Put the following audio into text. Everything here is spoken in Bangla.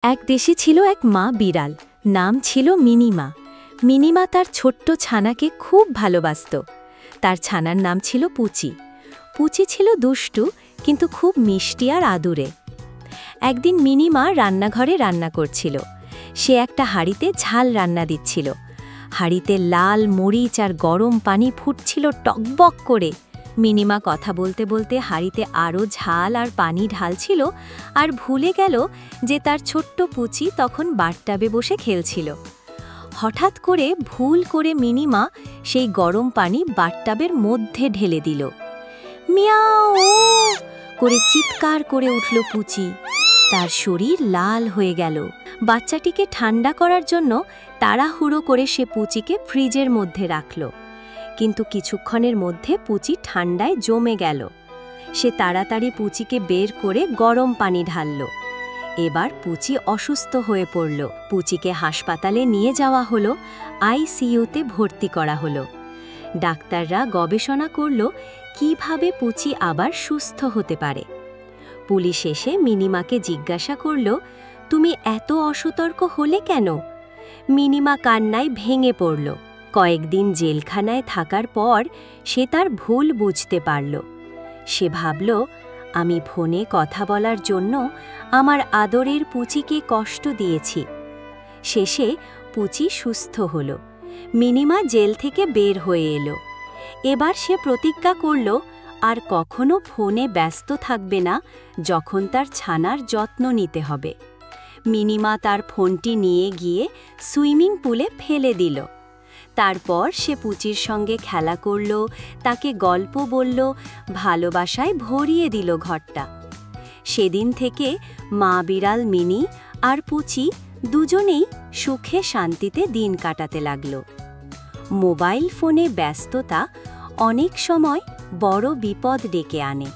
এক দেশে ছিল এক মা বিড়াল, নাম ছিল মিনিমা। মিনিমা তার ছোট্ট ছানাকে খুব ভালোবাসত। তার ছানার নাম ছিল পুচি। পুচি ছিল দুষ্টু, কিন্তু খুব মিষ্টি আর আদুরে। একদিন মিনিমা রান্নাঘরে রান্না করছিল। সে একটা হাঁড়িতে ঝাল রান্না দিচ্ছিল। হাঁড়িতে লাল মরিচ আর গরম পানি ফুটছিল টকবক করে। মিনিমা কথা বলতে বলতে হাঁড়িতে আরও ঝাল আর পানি ঢালছিল, আর ভুলে গেল যে তার ছোট্ট পুচি তখন বাথটাবে বসে খেলছিল। হঠাৎ করে ভুল করে মিনিমা সেই গরম পানি বাথটাবের মধ্যে ঢেলে দিল। মিয়াও করে চিৎকার করে উঠল পুচি। তার শরীর লাল হয়ে গেল। বাচ্চাটিকে ঠান্ডা করার জন্য তাড়াহুড়ো করে সে পুচিকে ফ্রিজের মধ্যে রাখল। কিন্তু কিছুক্ষণের মধ্যে পুচি ঠান্ডায় জমে গেল। সে তাড়াতাড়ি পুচিকে বের করে গরম পানি ঢালল। এবার পুচি অসুস্থ হয়ে পড়ল। পুচিকে হাসপাতালে নিয়ে যাওয়া হলো, আইসিইউতে ভর্তি করা হলো। ডাক্তাররা গবেষণা করল কিভাবে পুচি আবার সুস্থ হতে পারে। পুলিশ এসে মিনিমাকে জিজ্ঞাসা করল, তুমি এত অসতর্ক হলে কেন? মিনিমা কান্নায় ভেঙে পড়ল। কয়েকদিন জেলখানায় থাকার পর সে তার ভুল বুঝতে পারল। সে ভাবল, আমি ফোনে কথা বলার জন্য আমার আদরের পুচিকে কষ্ট দিয়েছি। শেষে পুচি সুস্থ হল। মিনিমা জেল থেকে বের হয়ে এলো। এবার সে প্রতিজ্ঞা করল আর কখনো ফোনে ব্যস্ত থাকবে না যখন তার ছানার যত্ন নিতে হবে। মিনিমা তার ফোনটি নিয়ে গিয়ে সুইমিং পুলে ফেলে দিল। তারপর সে পুচির সঙ্গে খেলা করল, তাকে গল্প বলল, ভালোবাসায় ভরিয়ে দিল ঘরটা। সেদিন থেকে মা বিড়াল মিনি আর পুচি দুজনেই সুখে শান্তিতে দিন কাটাতে লাগল। মোবাইল ফোনে ব্যস্ততা অনেক সময় বড় বিপদ ডেকে আনে।